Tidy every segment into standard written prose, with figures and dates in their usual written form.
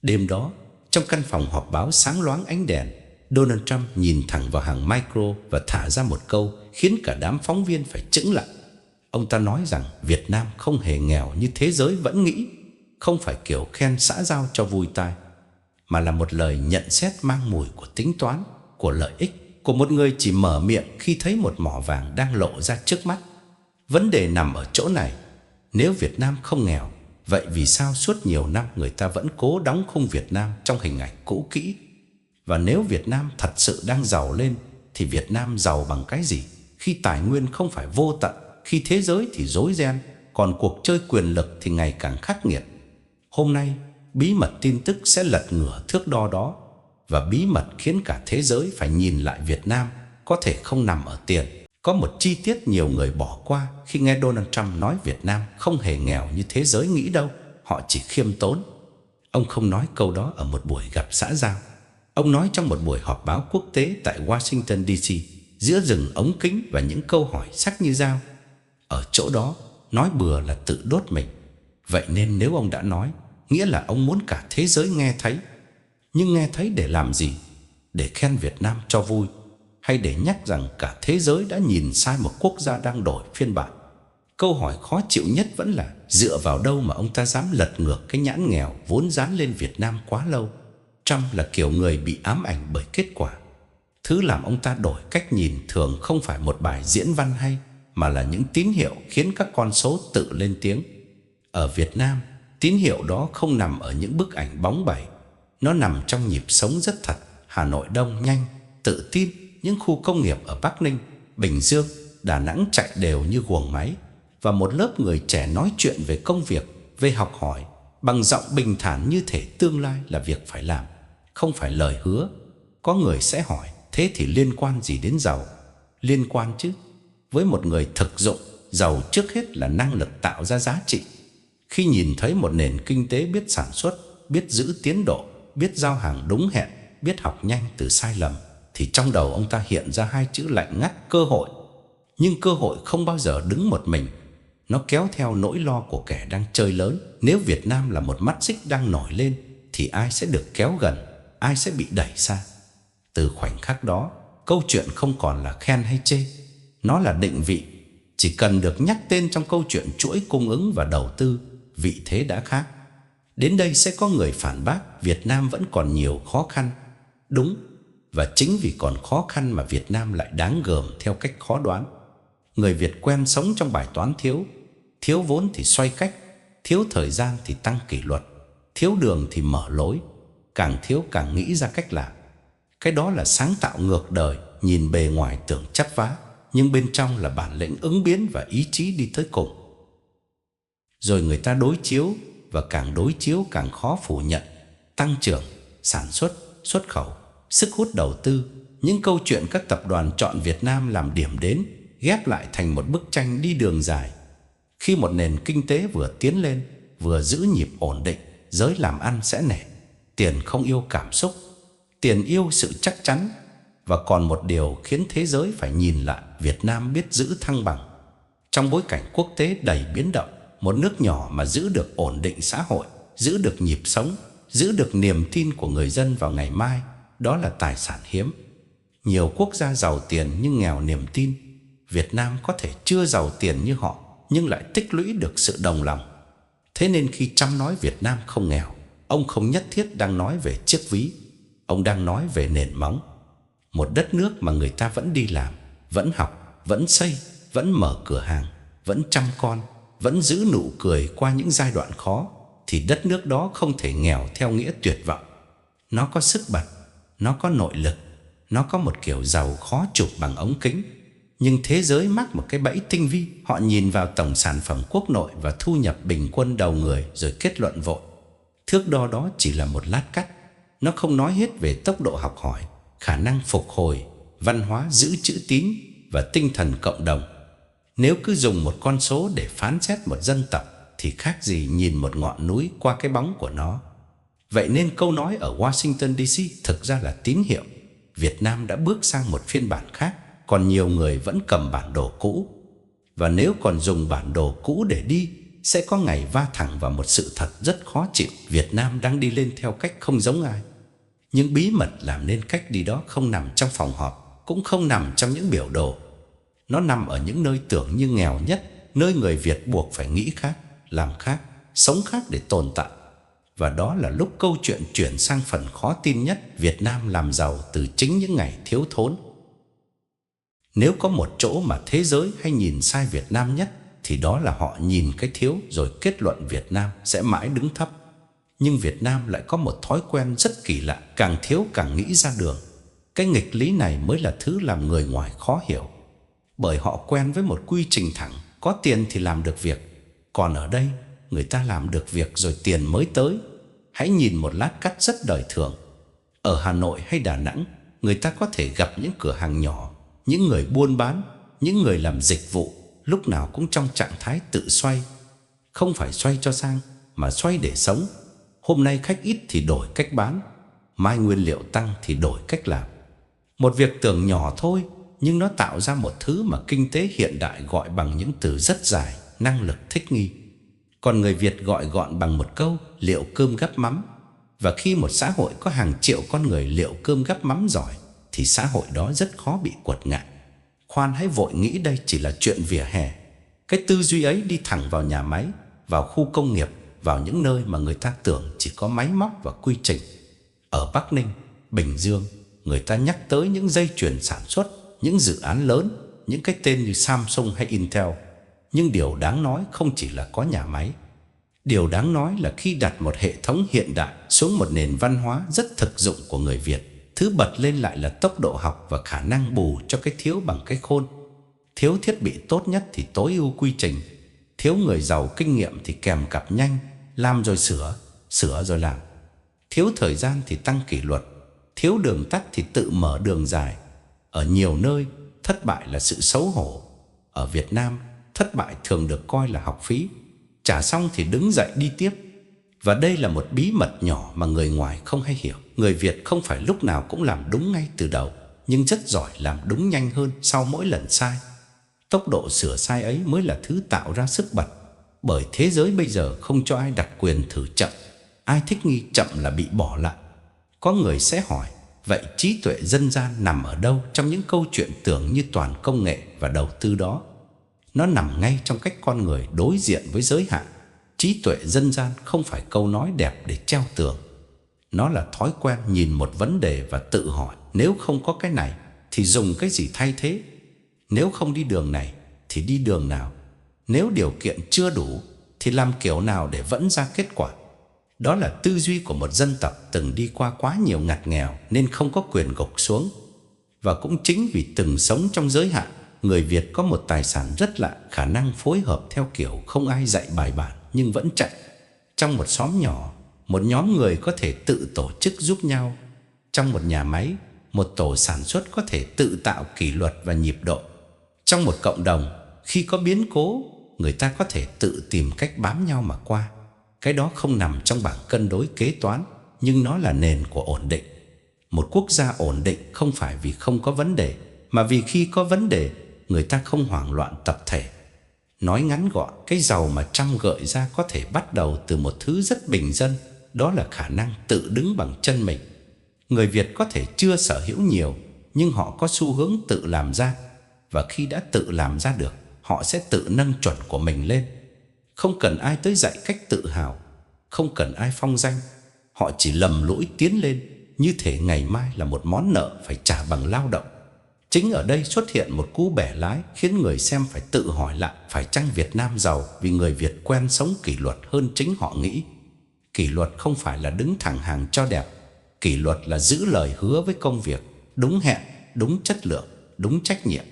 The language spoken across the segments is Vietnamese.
Đêm đó, trong căn phòng họp báo sáng loáng ánh đèn, Donald Trump nhìn thẳng vào hàng micro và thả ra một câu khiến cả đám phóng viên phải chững lại. Ông ta nói rằng Việt Nam không hề nghèo như thế giới vẫn nghĩ, không phải kiểu khen xã giao cho vui tai, mà là một lời nhận xét mang mùi của tính toán, của lợi ích, của một người chỉ mở miệng khi thấy một mỏ vàng đang lộ ra trước mắt. Vấn đề nằm ở chỗ này. Nếu Việt Nam không nghèo, vậy vì sao suốt nhiều năm người ta vẫn cố đóng khung Việt Nam trong hình ảnh cũ kỹ? Và nếu Việt Nam thật sự đang giàu lên, thì Việt Nam giàu bằng cái gì khi tài nguyên không phải vô tận, khi thế giới thì rối ren, còn cuộc chơi quyền lực thì ngày càng khắc nghiệt? Hôm nay, bí mật tin tức sẽ lật ngửa thước đo đó, và bí mật khiến cả thế giới phải nhìn lại Việt Nam có thể không nằm ở tiền. Có một chi tiết nhiều người bỏ qua khi nghe Donald Trump nói Việt Nam không hề nghèo như thế giới nghĩ đâu. Họ chỉ khiêm tốn. Ông không nói câu đó ở một buổi gặp xã giao. Ông nói trong một buổi họp báo quốc tế tại Washington DC, giữa rừng ống kính và những câu hỏi sắc như dao. Ở chỗ đó, nói bừa là tự đốt mình. Vậy nên nếu ông đã nói, nghĩa là ông muốn cả thế giới nghe thấy. Nhưng nghe thấy để làm gì? Để khen Việt Nam cho vui, hay để nhắc rằng cả thế giới đã nhìn sai một quốc gia đang đổi phiên bản? Câu hỏi khó chịu nhất vẫn là dựa vào đâu mà ông ta dám lật ngược cái nhãn nghèo vốn dán lên Việt Nam quá lâu. Trump là kiểu người bị ám ảnh bởi kết quả. Thứ làm ông ta đổi cách nhìn thường không phải một bài diễn văn hay, mà là những tín hiệu khiến các con số tự lên tiếng. Ở Việt Nam, tín hiệu đó không nằm ở những bức ảnh bóng bẩy. Nó nằm trong nhịp sống rất thật. Hà Nội đông nhanh, tự tin. Những khu công nghiệp ở Bắc Ninh, Bình Dương, Đà Nẵng chạy đều như guồng máy, và một lớp người trẻ nói chuyện về công việc, về học hỏi, bằng giọng bình thản như thể tương lai là việc phải làm, không phải lời hứa. Có người sẽ hỏi, thế thì liên quan gì đến giàu? Liên quan chứ. Với một người thực dụng, giàu trước hết là năng lực tạo ra giá trị. Khi nhìn thấy một nền kinh tế biết sản xuất, biết giữ tiến độ, biết giao hàng đúng hẹn, biết học nhanh từ sai lầm, thì trong đầu ông ta hiện ra hai chữ lạnh ngắt: cơ hội. Nhưng cơ hội không bao giờ đứng một mình. Nó kéo theo nỗi lo của kẻ đang chơi lớn. Nếu Việt Nam là một mắt xích đang nổi lên, thì ai sẽ được kéo gần, ai sẽ bị đẩy xa? Từ khoảnh khắc đó, câu chuyện không còn là khen hay chê. Nó là định vị. Chỉ cần được nhắc tên trong câu chuyện chuỗi cung ứng và đầu tư, vị thế đã khác. Đến đây sẽ có người phản bác Việt Nam vẫn còn nhiều khó khăn. Đúng. Và chính vì còn khó khăn mà Việt Nam lại đáng gờm theo cách khó đoán. Người Việt quen sống trong bài toán thiếu. Thiếu vốn thì xoay cách, thiếu thời gian thì tăng kỷ luật, thiếu đường thì mở lối. Càng thiếu càng nghĩ ra cách làm. Cái đó là sáng tạo ngược đời. Nhìn bề ngoài tưởng chắp vá, nhưng bên trong là bản lĩnh ứng biến và ý chí đi tới cùng. Rồi người ta đối chiếu, và càng đối chiếu càng khó phủ nhận. Tăng trưởng, sản xuất, xuất khẩu, sức hút đầu tư, những câu chuyện các tập đoàn chọn Việt Nam làm điểm đến, ghép lại thành một bức tranh đi đường dài. Khi một nền kinh tế vừa tiến lên, vừa giữ nhịp ổn định, giới làm ăn sẽ nể. Tiền không yêu cảm xúc, tiền yêu sự chắc chắn. Và còn một điều khiến thế giới phải nhìn lại: Việt Nam biết giữ thăng bằng. Trong bối cảnh quốc tế đầy biến động, một nước nhỏ mà giữ được ổn định xã hội, giữ được nhịp sống, giữ được niềm tin của người dân vào ngày mai, đó là tài sản hiếm. Nhiều quốc gia giàu tiền nhưng nghèo niềm tin. Việt Nam có thể chưa giàu tiền như họ, nhưng lại tích lũy được sự đồng lòng. Thế nên khi Trump nói Việt Nam không nghèo, ông không nhất thiết đang nói về chiếc ví. Ông đang nói về nền móng. Một đất nước mà người ta vẫn đi làm, vẫn học, vẫn xây, vẫn mở cửa hàng, vẫn chăm con, vẫn giữ nụ cười qua những giai đoạn khó, thì đất nước đó không thể nghèo theo nghĩa tuyệt vọng. Nó có sức bật, nó có nội lực, nó có một kiểu giàu khó chụp bằng ống kính. Nhưng thế giới mắc một cái bẫy tinh vi. Họ nhìn vào tổng sản phẩm quốc nội và thu nhập bình quân đầu người, rồi kết luận vội. Thước đo đó chỉ là một lát cắt. Nó không nói hết về tốc độ học hỏi, khả năng phục hồi, văn hóa giữ chữ tín và tinh thần cộng đồng. Nếu cứ dùng một con số để phán xét một dân tộc, thì khác gì nhìn một ngọn núi qua cái bóng của nó. Vậy nên câu nói ở Washington DC thực ra là tín hiệu. Việt Nam đã bước sang một phiên bản khác, còn nhiều người vẫn cầm bản đồ cũ. Và nếu còn dùng bản đồ cũ để đi, sẽ có ngày va thẳng vào một sự thật rất khó chịu. Việt Nam đang đi lên theo cách không giống ai. Nhưng bí mật làm nên cách đi đó không nằm trong phòng họp, cũng không nằm trong những biểu đồ. Nó nằm ở những nơi tưởng như nghèo nhất, nơi người Việt buộc phải nghĩ khác, làm khác, sống khác để tồn tại. Và đó là lúc câu chuyện chuyển sang phần khó tin nhất. Việt Nam làm giàu từ chính những ngày thiếu thốn. Nếu có một chỗ mà thế giới hay nhìn sai Việt Nam nhất, thì đó là họ nhìn cái thiếu rồi kết luận Việt Nam sẽ mãi đứng thấp. Nhưng Việt Nam lại có một thói quen rất kỳ lạ, càng thiếu càng nghĩ ra đường. Cái nghịch lý này mới là thứ làm người ngoài khó hiểu. Bởi họ quen với một quy trình thẳng, có tiền thì làm được việc. Còn ở đây, người ta làm được việc rồi tiền mới tới. Hãy nhìn một lát cắt rất đời thường. Ở Hà Nội hay Đà Nẵng, người ta có thể gặp những cửa hàng nhỏ, những người buôn bán, những người làm dịch vụ, lúc nào cũng trong trạng thái tự xoay. Không phải xoay cho sang, mà xoay để sống. Hôm nay khách ít thì đổi cách bán, mai nguyên liệu tăng thì đổi cách làm. Một việc tưởng nhỏ thôi, nhưng nó tạo ra một thứ mà kinh tế hiện đại gọi bằng những từ rất dài: năng lực thích nghi. Còn người Việt gọi gọn bằng một câu: liệu cơm gắp mắm. Và khi một xã hội có hàng triệu con người liệu cơm gắp mắm giỏi, thì xã hội đó rất khó bị quật ngã. Khoan hãy vội nghĩ đây chỉ là chuyện vỉa hè. Cái tư duy ấy đi thẳng vào nhà máy, vào khu công nghiệp, vào những nơi mà người ta tưởng chỉ có máy móc và quy trình. Ở Bắc Ninh, Bình Dương, người ta nhắc tới những dây chuyền sản xuất, những dự án lớn, những cái tên như Samsung hay Intel. Nhưng điều đáng nói không chỉ là có nhà máy. Điều đáng nói là khi đặt một hệ thống hiện đại xuống một nền văn hóa rất thực dụng của người Việt, thứ bật lên lại là tốc độ học và khả năng bù cho cái thiếu bằng cái khôn. Thiếu thiết bị tốt nhất thì tối ưu quy trình. Thiếu người giàu kinh nghiệm thì kèm cặp nhanh, làm rồi sửa, sửa rồi làm. Thiếu thời gian thì tăng kỷ luật. Thiếu đường tắt thì tự mở đường dài. Ở nhiều nơi, thất bại là sự xấu hổ. Ở Việt Nam, thất bại thường được coi là học phí. Trả xong thì đứng dậy đi tiếp. Và đây là một bí mật nhỏ mà người ngoài không hay hiểu. Người Việt không phải lúc nào cũng làm đúng ngay từ đầu, nhưng rất giỏi làm đúng nhanh hơn sau mỗi lần sai. Tốc độ sửa sai ấy mới là thứ tạo ra sức bật. Bởi thế giới bây giờ không cho ai đặt quyền thử chậm. Ai thích nghi chậm là bị bỏ lại. Có người sẽ hỏi, vậy trí tuệ dân gian nằm ở đâu trong những câu chuyện tưởng như toàn công nghệ và đầu tư đó? Nó nằm ngay trong cách con người đối diện với giới hạn. Trí tuệ dân gian không phải câu nói đẹp để treo tường. Nó là thói quen nhìn một vấn đề và tự hỏi, nếu không có cái này thì dùng cái gì thay thế? Nếu không đi đường này thì đi đường nào? Nếu điều kiện chưa đủ thì làm kiểu nào để vẫn ra kết quả? Đó là tư duy của một dân tộc từng đi qua quá nhiều ngặt nghèo nên không có quyền gục xuống. Và cũng chính vì từng sống trong giới hạn, người Việt có một tài sản rất lạ, khả năng phối hợp theo kiểu không ai dạy bài bản nhưng vẫn chạy. Trong một xóm nhỏ, một nhóm người có thể tự tổ chức giúp nhau. Trong một nhà máy, một tổ sản xuất có thể tự tạo kỷ luật và nhịp độ. Trong một cộng đồng, khi có biến cố, người ta có thể tự tìm cách bám nhau mà qua. Cái đó không nằm trong bảng cân đối kế toán, nhưng nó là nền của ổn định. Một quốc gia ổn định không phải vì không có vấn đề, mà vì khi có vấn đề, người ta không hoảng loạn tập thể. Nói ngắn gọn, cái giàu mà Trump gợi ra có thể bắt đầu từ một thứ rất bình dân, đó là khả năng tự đứng bằng chân mình. Người Việt có thể chưa sở hữu nhiều, nhưng họ có xu hướng tự làm ra. Và khi đã tự làm ra được, họ sẽ tự nâng chuẩn của mình lên. Không cần ai tới dạy cách tự hào, không cần ai phong danh. Họ chỉ lầm lũi tiến lên, như thể ngày mai là một món nợ phải trả bằng lao động. Chính ở đây xuất hiện một cú bẻ lái khiến người xem phải tự hỏi lại, phải chăng Việt Nam giàu vì người Việt quen sống kỷ luật hơn chính họ nghĩ. Kỷ luật không phải là đứng thẳng hàng cho đẹp. Kỷ luật là giữ lời hứa với công việc, đúng hẹn, đúng chất lượng, đúng trách nhiệm.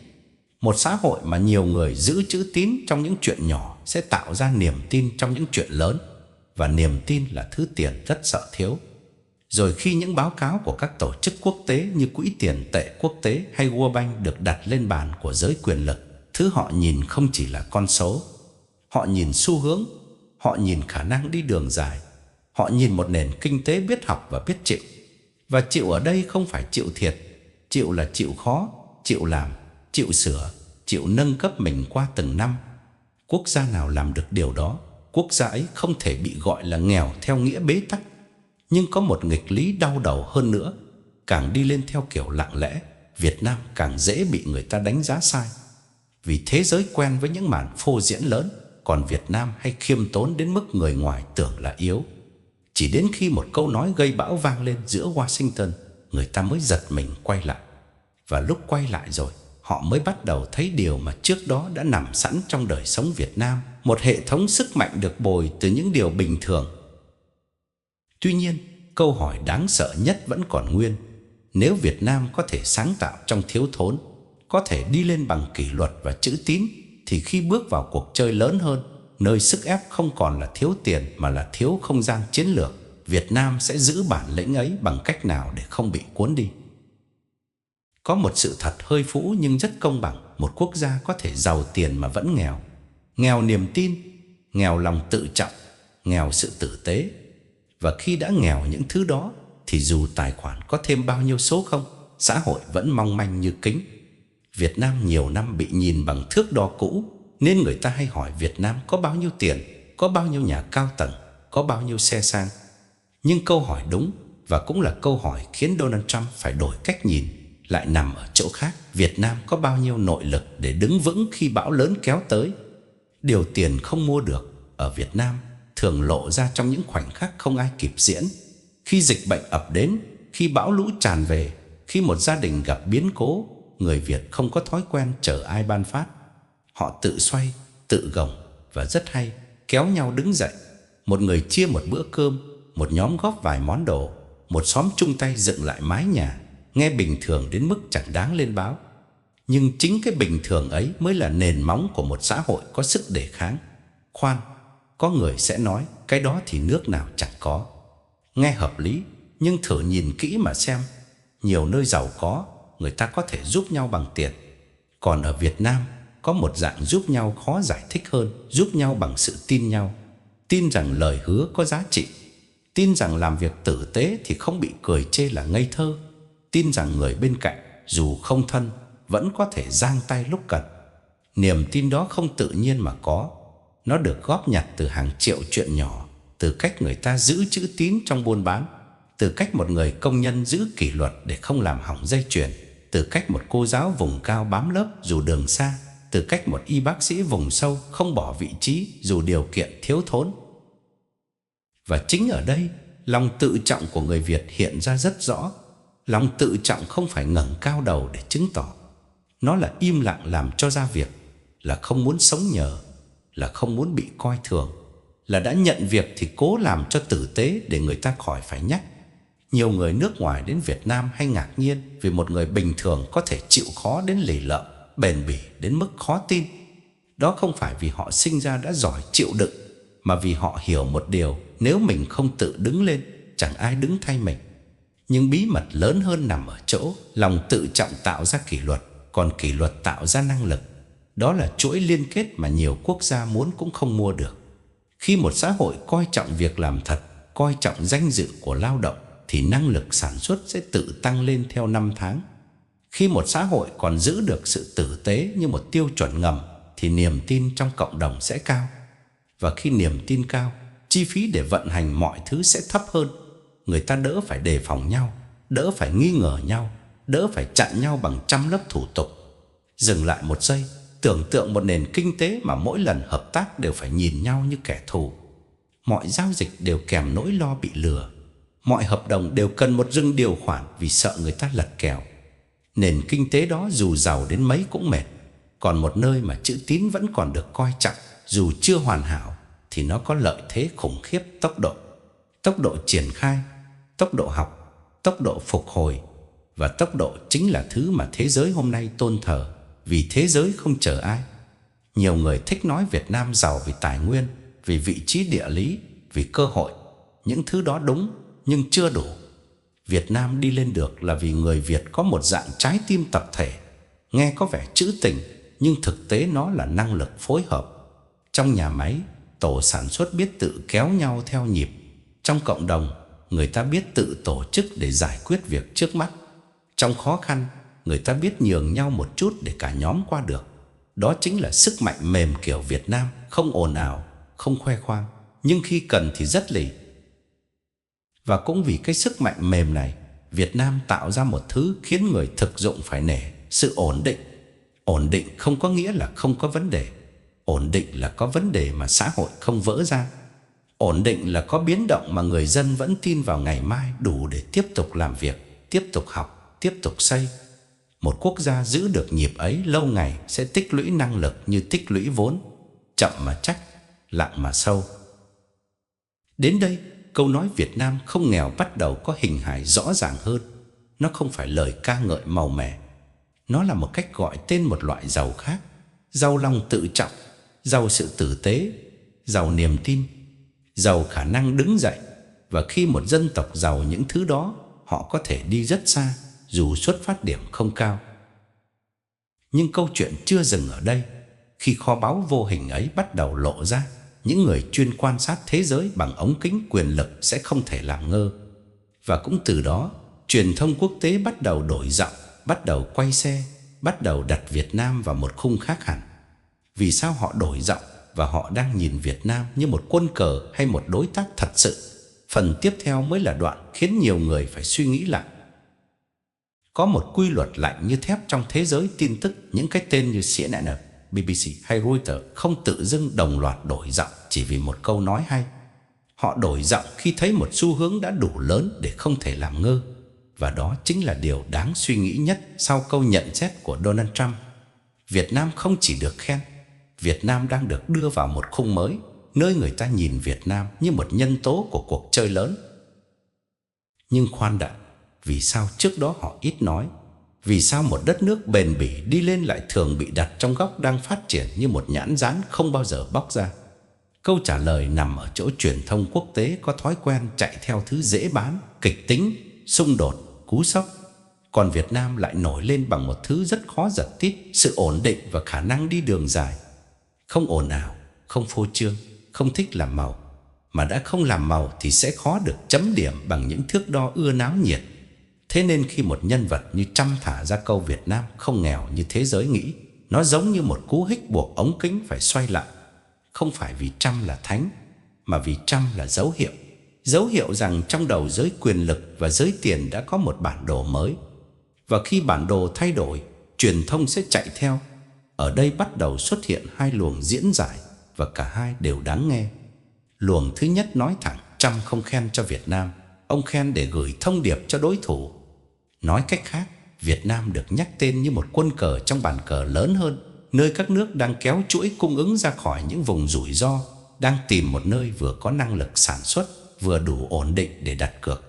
Một xã hội mà nhiều người giữ chữ tín trong những chuyện nhỏ sẽ tạo ra niềm tin trong những chuyện lớn. Và niềm tin là thứ tiền rất sợ thiếu. Rồi khi những báo cáo của các tổ chức quốc tế như Quỹ tiền tệ quốc tế hay World Bank được đặt lên bàn của giới quyền lực, thứ họ nhìn không chỉ là con số. Họ nhìn xu hướng, họ nhìn khả năng đi đường dài, họ nhìn một nền kinh tế biết học và biết chịu. Và chịu ở đây không phải chịu thiệt. Chịu là chịu khó, chịu làm, chịu sửa, chịu nâng cấp mình qua từng năm. Quốc gia nào làm được điều đó quốc gia ấy không thể bị gọi là nghèo theo nghĩa bế tắc. Nhưng có một nghịch lý đau đầu hơn nữa, càng đi lên theo kiểu lặng lẽ, Việt Nam càng dễ bị người ta đánh giá sai. Vì thế giới quen với những màn phô diễn lớn, còn Việt Nam hay khiêm tốn đến mức người ngoài tưởng là yếu. Chỉ đến khi một câu nói gây bão vang lên giữa Washington, người ta mới giật mình quay lại. Và lúc quay lại rồi, họ mới bắt đầu thấy điều mà trước đó đã nằm sẵn trong đời sống Việt Nam, một hệ thống sức mạnh được bồi từ những điều bình thường. Tuy nhiên, câu hỏi đáng sợ nhất vẫn còn nguyên. Nếu Việt Nam có thể sáng tạo trong thiếu thốn, có thể đi lên bằng kỷ luật và chữ tín, thì khi bước vào cuộc chơi lớn hơn, nơi sức ép không còn là thiếu tiền mà là thiếu không gian chiến lược, Việt Nam sẽ giữ bản lĩnh ấy bằng cách nào để không bị cuốn đi? Có một sự thật hơi phũ nhưng rất công bằng, một quốc gia có thể giàu tiền mà vẫn nghèo. Nghèo niềm tin, nghèo lòng tự trọng, nghèo sự tử tế. Và khi đã nghèo những thứ đó, thì dù tài khoản có thêm bao nhiêu số không, xã hội vẫn mong manh như kính. Việt Nam nhiều năm bị nhìn bằng thước đo cũ, nên người ta hay hỏi Việt Nam có bao nhiêu tiền, có bao nhiêu nhà cao tầng, có bao nhiêu xe sang. Nhưng câu hỏi đúng, và cũng là câu hỏi khiến Donald Trump phải đổi cách nhìn, lại nằm ở chỗ khác. Việt Nam có bao nhiêu nội lực để đứng vững khi bão lớn kéo tới? Điều tiền không mua được ở Việt Nam thường lộ ra trong những khoảnh khắc không ai kịp diễn. Khi dịch bệnh ập đến, khi bão lũ tràn về, khi một gia đình gặp biến cố, người Việt không có thói quen chờ ai ban phát. Họ tự xoay, tự gồng và rất hay kéo nhau đứng dậy. Một người chia một bữa cơm, một nhóm góp vài món đồ, một xóm chung tay dựng lại mái nhà. Nghe bình thường đến mức chẳng đáng lên báo. Nhưng chính cái bình thường ấy mới là nền móng của một xã hội có sức đề kháng. Khoan, có người sẽ nói cái đó thì nước nào chẳng có. Nghe hợp lý, nhưng thử nhìn kỹ mà xem. Nhiều nơi giàu có, người ta có thể giúp nhau bằng tiền. Còn ở Việt Nam, có một dạng giúp nhau khó giải thích hơn, giúp nhau bằng sự tin nhau. Tin rằng lời hứa có giá trị. Tin rằng làm việc tử tế thì không bị cười chê là ngây thơ. Tin rằng người bên cạnh, dù không thân, vẫn có thể giang tay lúc cần. Niềm tin đó không tự nhiên mà có. Nó được góp nhặt từ hàng triệu chuyện nhỏ, từ cách người ta giữ chữ tín trong buôn bán, từ cách một người công nhân giữ kỷ luật để không làm hỏng dây chuyền, từ cách một cô giáo vùng cao bám lớp dù đường xa, từ cách một y bác sĩ vùng sâu không bỏ vị trí dù điều kiện thiếu thốn. Và chính ở đây, lòng tự trọng của người Việt hiện ra rất rõ. Lòng tự trọng không phải ngẩng cao đầu để chứng tỏ. Nó là im lặng làm cho ra việc, là không muốn sống nhờ, là không muốn bị coi thường, là đã nhận việc thì cố làm cho tử tế để người ta khỏi phải nhắc. Nhiều người nước ngoài đến Việt Nam hay ngạc nhiên vì một người bình thường có thể chịu khó đến lì lợm, bền bỉ đến mức khó tin. Đó không phải vì họ sinh ra đã giỏi chịu đựng, mà vì họ hiểu một điều: nếu mình không tự đứng lên, chẳng ai đứng thay mình. Nhưng bí mật lớn hơn nằm ở chỗ lòng tự trọng tạo ra kỷ luật, còn kỷ luật tạo ra năng lực. Đó là chuỗi liên kết mà nhiều quốc gia muốn cũng không mua được. Khi một xã hội coi trọng việc làm thật, coi trọng danh dự của lao động, thì năng lực sản xuất sẽ tự tăng lên theo năm tháng. Khi một xã hội còn giữ được sự tử tế như một tiêu chuẩn ngầm, thì niềm tin trong cộng đồng sẽ cao. Và khi niềm tin cao, chi phí để vận hành mọi thứ sẽ thấp hơn. Người ta đỡ phải đề phòng nhau, đỡ phải nghi ngờ nhau, đỡ phải chặn nhau bằng trăm lớp thủ tục. Dừng lại một giây, tưởng tượng một nền kinh tế mà mỗi lần hợp tác đều phải nhìn nhau như kẻ thù. Mọi giao dịch đều kèm nỗi lo bị lừa. Mọi hợp đồng đều cần một dừng điều khoản vì sợ người ta lật kèo. Nền kinh tế đó dù giàu đến mấy cũng mệt. Còn một nơi mà chữ tín vẫn còn được coi trọng, dù chưa hoàn hảo, thì nó có lợi thế khủng khiếp tốc độ. Tốc độ triển khai, tốc độ học, tốc độ phục hồi. Và tốc độ chính là thứ mà thế giới hôm nay tôn thờ, vì thế giới không chờ ai. Nhiều người thích nói Việt Nam giàu vì tài nguyên, vì vị trí địa lý, vì cơ hội. Những thứ đó đúng, nhưng chưa đủ. Việt Nam đi lên được là vì người Việt có một dạng trái tim tập thể. Nghe có vẻ trữ tình, nhưng thực tế nó là năng lực phối hợp. Trong nhà máy, tổ sản xuất biết tự kéo nhau theo nhịp. Trong cộng đồng, người ta biết tự tổ chức để giải quyết việc trước mắt. Trong khó khăn, người ta biết nhường nhau một chút để cả nhóm qua được. Đó chính là sức mạnh mềm kiểu Việt Nam, không ồn ào, không khoe khoang, nhưng khi cần thì rất lì. Và cũng vì cái sức mạnh mềm này, Việt Nam tạo ra một thứ khiến người thực dụng phải nể: sự ổn định. Ổn định không có nghĩa là không có vấn đề. Ổn định là có vấn đề mà xã hội không vỡ ra. Ổn định là có biến động mà người dân vẫn tin vào ngày mai đủ để tiếp tục làm việc, tiếp tục học, tiếp tục xây. Một quốc gia giữ được nhịp ấy lâu ngày sẽ tích lũy năng lực như tích lũy vốn, chậm mà chắc, lặng mà sâu. Đến đây, câu nói Việt Nam không nghèo bắt đầu có hình hài rõ ràng hơn. Nó không phải lời ca ngợi màu mè. Nó là một cách gọi tên một loại giàu khác: giàu lòng tự trọng, giàu sự tử tế, giàu niềm tin, giàu khả năng đứng dậy. Và khi một dân tộc giàu những thứ đó, họ có thể đi rất xa dù xuất phát điểm không cao. Nhưng câu chuyện chưa dừng ở đây. Khi kho báu vô hình ấy bắt đầu lộ ra, những người chuyên quan sát thế giới bằng ống kính quyền lực sẽ không thể làm ngơ. Và cũng từ đó, truyền thông quốc tế bắt đầu đổi giọng, bắt đầu quay xe, bắt đầu đặt Việt Nam vào một khung khác hẳn. Vì sao họ đổi giọng và họ đang nhìn Việt Nam như một quân cờ hay một đối tác thật sự? Phần tiếp theo mới là đoạn khiến nhiều người phải suy nghĩ lại. Có một quy luật lạnh như thép trong thế giới tin tức. Những cái tên như CNN, BBC hay Reuters không tự dưng đồng loạt đổi giọng chỉ vì một câu nói hay. Họ đổi giọng khi thấy một xu hướng đã đủ lớn để không thể làm ngơ. Và đó chính là điều đáng suy nghĩ nhất sau câu nhận xét của Donald Trump. Việt Nam không chỉ được khen, Việt Nam đang được đưa vào một khung mới, nơi người ta nhìn Việt Nam như một nhân tố của cuộc chơi lớn. Nhưng khoan đã, vì sao trước đó họ ít nói? Vì sao một đất nước bền bỉ đi lên lại thường bị đặt trong góc đang phát triển như một nhãn dán không bao giờ bóc ra? Câu trả lời nằm ở chỗ truyền thông quốc tế có thói quen chạy theo thứ dễ bán, kịch tính, xung đột, cú sốc. Còn Việt Nam lại nổi lên bằng một thứ rất khó giật tít: sự ổn định và khả năng đi đường dài. Không ồn ào, không phô trương, không thích làm màu. Mà đã không làm màu thì sẽ khó được chấm điểm bằng những thước đo ưa náo nhiệt. Thế nên khi một nhân vật như Trump thả ra câu Việt Nam không nghèo như thế giới nghĩ, nó giống như một cú hích buộc ống kính phải xoay lại. Không phải vì Trump là thánh, mà vì Trump là dấu hiệu. Dấu hiệu rằng trong đầu giới quyền lực và giới tiền đã có một bản đồ mới. Và khi bản đồ thay đổi, truyền thông sẽ chạy theo. Ở đây bắt đầu xuất hiện hai luồng diễn giải, và cả hai đều đáng nghe. Luồng thứ nhất nói thẳng: Trump không khen cho Việt Nam, ông khen để gửi thông điệp cho đối thủ. Nói cách khác, Việt Nam được nhắc tên như một quân cờ trong bàn cờ lớn hơn, nơi các nước đang kéo chuỗi cung ứng ra khỏi những vùng rủi ro, đang tìm một nơi vừa có năng lực sản xuất, vừa đủ ổn định để đặt cược.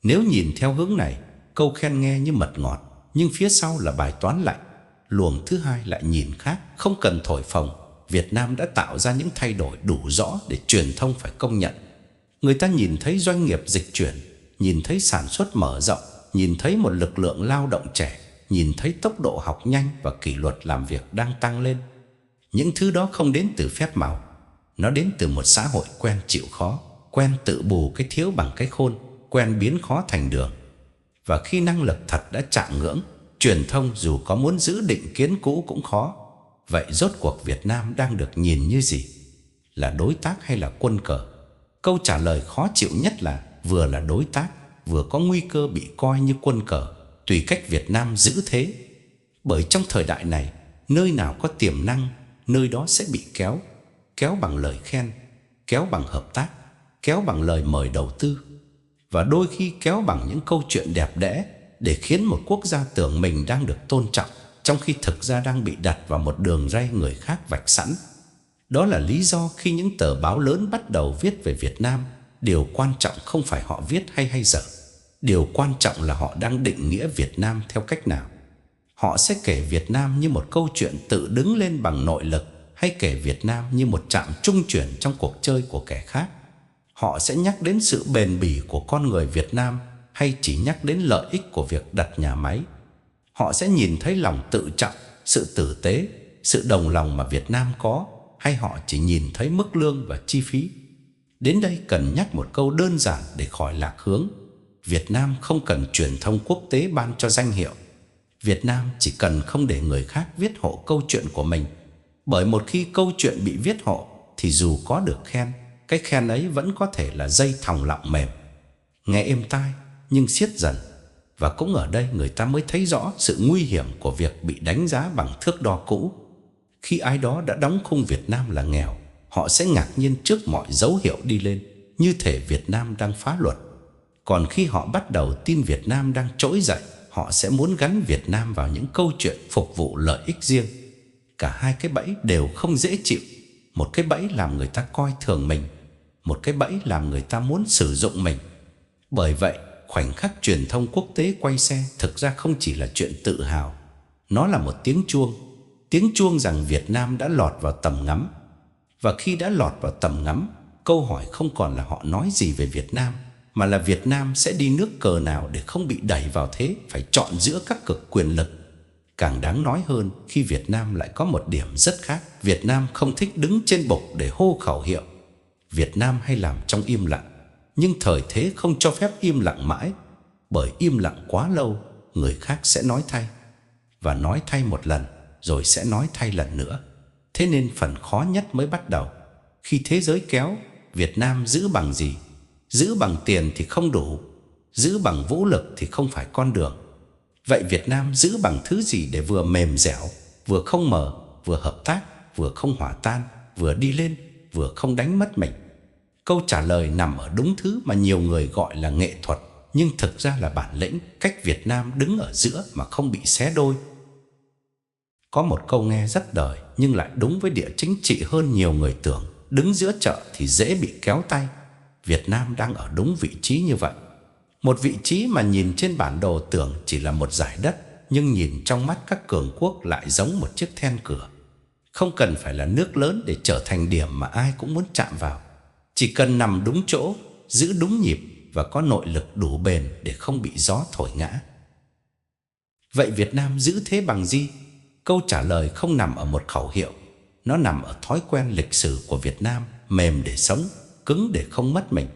Nếu nhìn theo hướng này, câu khen nghe như mật ngọt, nhưng phía sau là bài toán lạnh. Luồng thứ hai lại nhìn khác, không cần thổi phồng. Việt Nam đã tạo ra những thay đổi đủ rõ để truyền thông phải công nhận. Người ta nhìn thấy doanh nghiệp dịch chuyển, nhìn thấy sản xuất mở rộng, nhìn thấy một lực lượng lao động trẻ, nhìn thấy tốc độ học nhanh và kỷ luật làm việc đang tăng lên. Những thứ đó không đến từ phép màu, nó đến từ một xã hội quen chịu khó, quen tự bù cái thiếu bằng cái khôn, quen biến khó thành đường. Và khi năng lực thật đã chạm ngưỡng, truyền thông dù có muốn giữ định kiến cũ cũng khó. Vậy rốt cuộc Việt Nam đang được nhìn như gì? Là đối tác hay là quân cờ? Câu trả lời khó chịu nhất là vừa là đối tác, vừa có nguy cơ bị coi như quân cờ, tùy cách Việt Nam giữ thế. Bởi trong thời đại này, nơi nào có tiềm năng, nơi đó sẽ bị kéo. Kéo bằng lời khen, kéo bằng hợp tác, kéo bằng lời mời đầu tư. Và đôi khi kéo bằng những câu chuyện đẹp đẽ để khiến một quốc gia tưởng mình đang được tôn trọng, trong khi thực ra đang bị đặt vào một đường ray người khác vạch sẵn. Đó là lý do khi những tờ báo lớn bắt đầu viết về Việt Nam, điều quan trọng không phải họ viết hay dở. Điều quan trọng là họ đang định nghĩa Việt Nam theo cách nào. Họ sẽ kể Việt Nam như một câu chuyện tự đứng lên bằng nội lực, hay kể Việt Nam như một trạm trung chuyển trong cuộc chơi của kẻ khác. Họ sẽ nhắc đến sự bền bỉ của con người Việt Nam, hay chỉ nhắc đến lợi ích của việc đặt nhà máy. Họ sẽ nhìn thấy lòng tự trọng, sự tử tế, sự đồng lòng mà Việt Nam có, hay họ chỉ nhìn thấy mức lương và chi phí. Đến đây cần nhắc một câu đơn giản để khỏi lạc hướng. Việt Nam không cần truyền thông quốc tế ban cho danh hiệu. Việt Nam chỉ cần không để người khác viết hộ câu chuyện của mình. Bởi một khi câu chuyện bị viết hộ thì dù có được khen, cái khen ấy vẫn có thể là dây thòng lọng mềm, nghe êm tai nhưng siết dần. Và cũng ở đây người ta mới thấy rõ sự nguy hiểm của việc bị đánh giá bằng thước đo cũ. Khi ai đó đã đóng khung Việt Nam là nghèo, họ sẽ ngạc nhiên trước mọi dấu hiệu đi lên, như thể Việt Nam đang phá luật. Còn khi họ bắt đầu tin Việt Nam đang trỗi dậy, họ sẽ muốn gắn Việt Nam vào những câu chuyện phục vụ lợi ích riêng. Cả hai cái bẫy đều không dễ chịu. Một cái bẫy làm người ta coi thường mình, một cái bẫy làm người ta muốn sử dụng mình. Bởi vậy, khoảnh khắc truyền thông quốc tế quay xe thực ra không chỉ là chuyện tự hào. Nó là một tiếng chuông rằng Việt Nam đã lọt vào tầm ngắm. Và khi đã lọt vào tầm ngắm, câu hỏi không còn là họ nói gì về Việt Nam, mà là Việt Nam sẽ đi nước cờ nào để không bị đẩy vào thế phải chọn giữa các cực quyền lực. Càng đáng nói hơn khi Việt Nam lại có một điểm rất khác. Việt Nam không thích đứng trên bục để hô khẩu hiệu. Việt Nam hay làm trong im lặng. Nhưng thời thế không cho phép im lặng mãi, bởi im lặng quá lâu, người khác sẽ nói thay. Và nói thay một lần, rồi sẽ nói thay lần nữa. Thế nên phần khó nhất mới bắt đầu. Khi thế giới kéo, Việt Nam giữ bằng gì? Giữ bằng tiền thì không đủ, giữ bằng vũ lực thì không phải con đường. Vậy Việt Nam giữ bằng thứ gì để vừa mềm dẻo, vừa không mờ, vừa hợp tác, vừa không hòa tan, vừa đi lên, vừa không đánh mất mình? Câu trả lời nằm ở đúng thứ mà nhiều người gọi là nghệ thuật, nhưng thực ra là bản lĩnh, cách Việt Nam đứng ở giữa mà không bị xé đôi. Có một câu nghe rất đời nhưng lại đúng với địa chính trị hơn nhiều người tưởng: đứng giữa chợ thì dễ bị kéo tay. Việt Nam đang ở đúng vị trí như vậy. Một vị trí mà nhìn trên bản đồ tưởng chỉ là một dải đất, nhưng nhìn trong mắt các cường quốc lại giống một chiếc then cửa. Không cần phải là nước lớn để trở thành điểm mà ai cũng muốn chạm vào. Chỉ cần nằm đúng chỗ, giữ đúng nhịp và có nội lực đủ bền để không bị gió thổi ngã. Vậy Việt Nam giữ thế bằng gì? Câu trả lời không nằm ở một khẩu hiệu. Nó nằm ở thói quen lịch sử của Việt Nam, mềm để sống, cứng để không mất mình.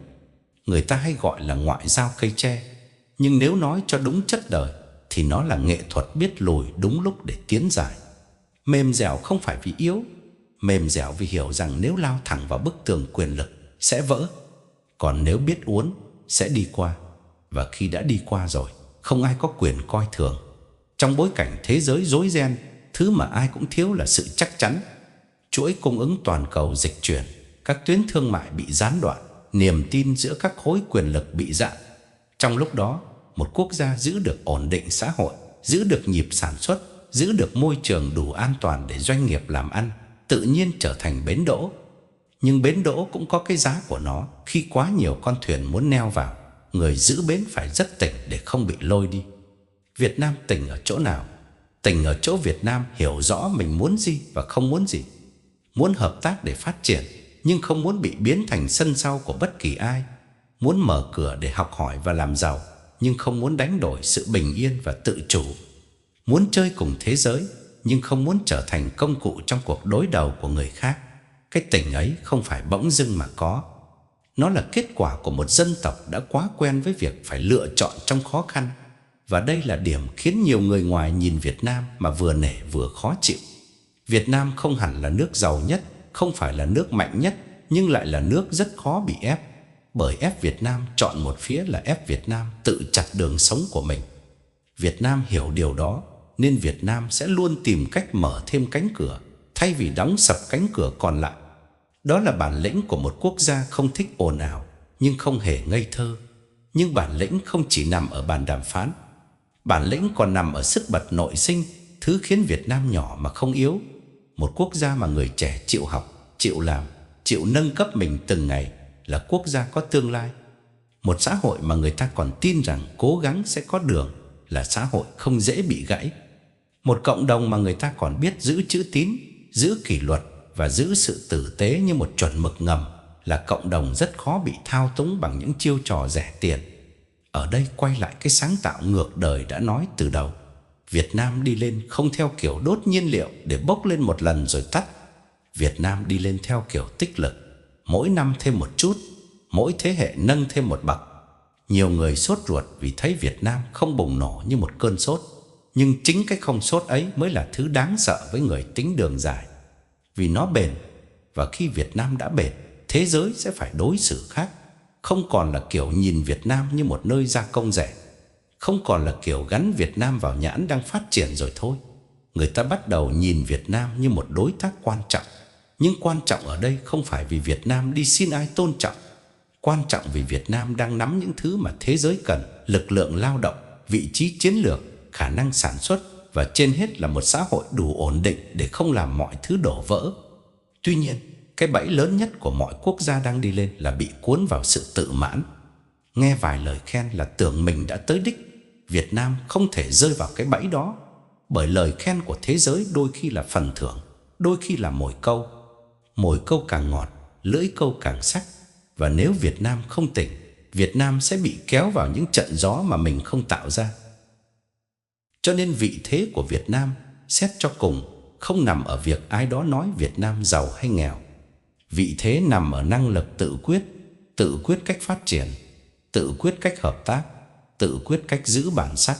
Người ta hay gọi là ngoại giao cây tre, nhưng nếu nói cho đúng chất đời thì nó là nghệ thuật biết lùi đúng lúc để tiến dài. Mềm dẻo không phải vì yếu, mềm dẻo vì hiểu rằng nếu lao thẳng vào bức tường quyền lực sẽ vỡ, còn nếu biết uốn sẽ đi qua. Và khi đã đi qua rồi, không ai có quyền coi thường. Trong bối cảnh thế giới rối ren, thứ mà ai cũng thiếu là sự chắc chắn. Chuỗi cung ứng toàn cầu dịch chuyển, các tuyến thương mại bị gián đoạn, niềm tin giữa các khối quyền lực bị rạn. Trong lúc đó, một quốc gia giữ được ổn định xã hội, giữ được nhịp sản xuất, giữ được môi trường đủ an toàn để doanh nghiệp làm ăn, tự nhiên trở thành bến đỗ. Nhưng bến đỗ cũng có cái giá của nó. Khi quá nhiều con thuyền muốn neo vào, người giữ bến phải rất tỉnh để không bị lôi đi. Việt Nam tỉnh ở chỗ nào? Tỉnh ở chỗ Việt Nam hiểu rõ mình muốn gì và không muốn gì. Muốn hợp tác để phát triển, nhưng không muốn bị biến thành sân sau của bất kỳ ai. Muốn mở cửa để học hỏi và làm giàu, nhưng không muốn đánh đổi sự bình yên và tự chủ. Muốn chơi cùng thế giới, nhưng không muốn trở thành công cụ trong cuộc đối đầu của người khác. Cái tỉnh ấy không phải bỗng dưng mà có. Nó là kết quả của một dân tộc đã quá quen với việc phải lựa chọn trong khó khăn. Và đây là điểm khiến nhiều người ngoài nhìn Việt Nam mà vừa nể vừa khó chịu. Việt Nam không hẳn là nước giàu nhất, không phải là nước mạnh nhất, nhưng lại là nước rất khó bị ép. Bởi ép Việt Nam chọn một phía là ép Việt Nam tự chặt đường sống của mình. Việt Nam hiểu điều đó, nên Việt Nam sẽ luôn tìm cách mở thêm cánh cửa, thay vì đóng sập cánh cửa còn lại. Đó là bản lĩnh của một quốc gia không thích ồn ào, nhưng không hề ngây thơ. Nhưng bản lĩnh không chỉ nằm ở bàn đàm phán. Bản lĩnh còn nằm ở sức bật nội sinh, thứ khiến Việt Nam nhỏ mà không yếu. Một quốc gia mà người trẻ chịu học, chịu làm, chịu nâng cấp mình từng ngày là quốc gia có tương lai. Một xã hội mà người ta còn tin rằng cố gắng sẽ có đường là xã hội không dễ bị gãy. Một cộng đồng mà người ta còn biết giữ chữ tín, giữ kỷ luật và giữ sự tử tế như một chuẩn mực ngầm là cộng đồng rất khó bị thao túng bằng những chiêu trò rẻ tiền. Ở đây quay lại cái sáng tạo ngược đời đã nói từ đầu. Việt Nam đi lên không theo kiểu đốt nhiên liệu để bốc lên một lần rồi tắt. Việt Nam đi lên theo kiểu tích lực, mỗi năm thêm một chút, mỗi thế hệ nâng thêm một bậc. Nhiều người sốt ruột vì thấy Việt Nam không bùng nổ như một cơn sốt. Nhưng chính cái không sốt ấy mới là thứ đáng sợ với người tính đường dài. Vì nó bền, Và khi Việt Nam đã bền, thế giới sẽ phải đối xử khác. Không còn là kiểu nhìn Việt Nam như một nơi gia công rẻ, không còn là kiểu gắn Việt Nam vào nhãn đang phát triển rồi thôi. Người ta bắt đầu nhìn Việt Nam như một đối tác quan trọng. Nhưng quan trọng ở đây không phải vì Việt Nam đi xin ai tôn trọng. Quan trọng vì Việt Nam đang nắm những thứ mà thế giới cần: lực lượng lao động, vị trí chiến lược, khả năng sản xuất, và trên hết là một xã hội đủ ổn định để không làm mọi thứ đổ vỡ. Tuy nhiên, cái bẫy lớn nhất của mọi quốc gia đang đi lên là bị cuốn vào sự tự mãn. Nghe vài lời khen là tưởng mình đã tới đích. Việt Nam không thể rơi vào cái bẫy đó, bởi lời khen của thế giới đôi khi là phần thưởng, đôi khi là mồi câu. Mồi câu càng ngọt, lưỡi câu càng sắc. Và nếu Việt Nam không tỉnh, Việt Nam sẽ bị kéo vào những trận gió mà mình không tạo ra. Cho nên vị thế của Việt Nam, xét cho cùng, không nằm ở việc ai đó nói Việt Nam giàu hay nghèo. Vị thế nằm ở năng lực tự quyết cách phát triển, tự quyết cách hợp tác, tự quyết cách giữ bản sắc,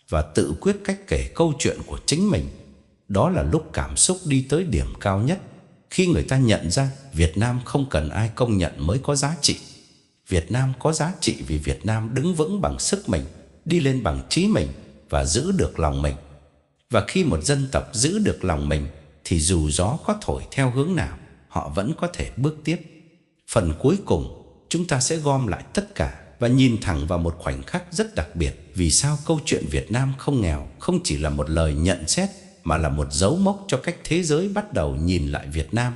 và tự quyết cách kể câu chuyện của chính mình. Đó là lúc cảm xúc đi tới điểm cao nhất, khi người ta nhận ra Việt Nam không cần ai công nhận mới có giá trị. Việt Nam có giá trị vì Việt Nam đứng vững bằng sức mình, đi lên bằng trí mình và giữ được lòng mình. Và khi một dân tộc giữ được lòng mình thì dù gió có thổi theo hướng nào, họ vẫn có thể bước tiếp. Phần cuối cùng, chúng ta sẽ gom lại tất cả và nhìn thẳng vào một khoảnh khắc rất đặc biệt. Vì sao câu chuyện Việt Nam không nghèo không chỉ là một lời nhận xét, mà là một dấu mốc cho cách thế giới bắt đầu nhìn lại Việt Nam.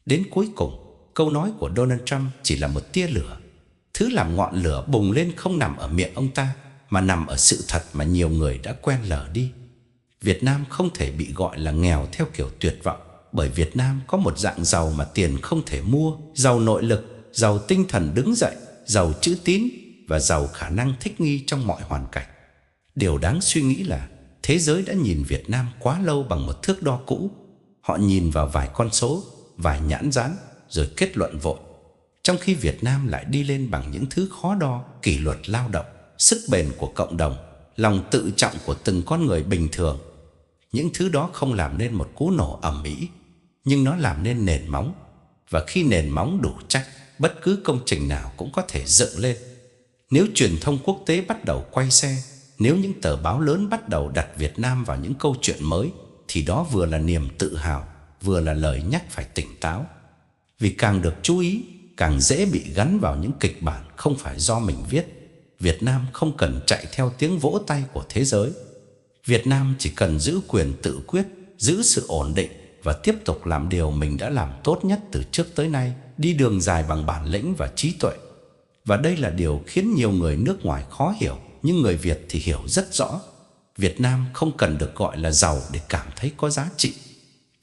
Đến cuối cùng, câu nói của Donald Trump chỉ là một tia lửa. Thứ làm ngọn lửa bùng lên không nằm ở miệng ông ta, mà nằm ở sự thật mà nhiều người đã quen lờ đi. Việt Nam không thể bị gọi là nghèo theo kiểu tuyệt vọng, bởi Việt Nam có một dạng giàu mà tiền không thể mua: giàu nội lực, giàu tinh thần đứng dậy, giàu chữ tín và giàu khả năng thích nghi trong mọi hoàn cảnh. Điều đáng suy nghĩ là thế giới đã nhìn Việt Nam quá lâu bằng một thước đo cũ. Họ nhìn vào vài con số, vài nhãn dán rồi kết luận vội, trong khi Việt Nam lại đi lên bằng những thứ khó đo: kỷ luật lao động, sức bền của cộng đồng, lòng tự trọng của từng con người bình thường. Những thứ đó không làm nên một cú nổ ầm ĩ, nhưng nó làm nên nền móng. Và khi nền móng đủ chắc, bất cứ công trình nào cũng có thể dựng lên. Nếu truyền thông quốc tế bắt đầu quay xe, nếu những tờ báo lớn bắt đầu đặt Việt Nam vào những câu chuyện mới, thì đó vừa là niềm tự hào, vừa là lời nhắc phải tỉnh táo. Vì càng được chú ý, càng dễ bị gắn vào những kịch bản không phải do mình viết. Việt Nam không cần chạy theo tiếng vỗ tay của thế giới. Việt Nam chỉ cần giữ quyền tự quyết, giữ sự ổn định và tiếp tục làm điều mình đã làm tốt nhất từ trước tới nay, đi đường dài bằng bản lĩnh và trí tuệ. Và đây là điều khiến nhiều người nước ngoài khó hiểu, nhưng người Việt thì hiểu rất rõ. Việt Nam không cần được gọi là giàu để cảm thấy có giá trị.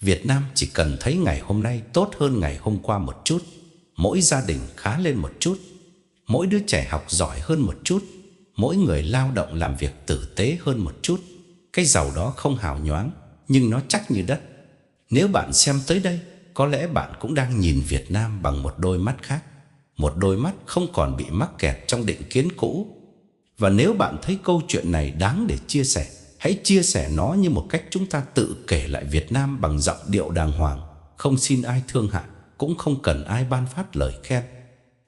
Việt Nam chỉ cần thấy ngày hôm nay tốt hơn ngày hôm qua một chút, mỗi gia đình khá lên một chút, mỗi đứa trẻ học giỏi hơn một chút, mỗi người lao động làm việc tử tế hơn một chút. Cái giàu đó không hào nhoáng, nhưng nó chắc như đất. Nếu bạn xem tới đây, có lẽ bạn cũng đang nhìn Việt Nam bằng một đôi mắt khác, một đôi mắt không còn bị mắc kẹt trong định kiến cũ. Và nếu bạn thấy câu chuyện này đáng để chia sẻ, hãy chia sẻ nó như một cách chúng ta tự kể lại Việt Nam bằng giọng điệu đàng hoàng, không xin ai thương hại, cũng không cần ai ban phát lời khen.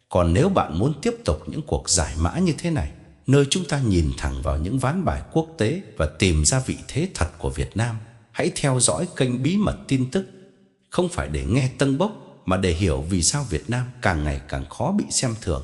Còn nếu bạn muốn tiếp tục những cuộc giải mã như thế này, nơi chúng ta nhìn thẳng vào những ván bài quốc tế và tìm ra vị thế thật của Việt Nam, hãy theo dõi kênh Bí mật tin tức. Không phải để nghe tâng bốc, mà để hiểu vì sao Việt Nam càng ngày càng khó bị xem thường.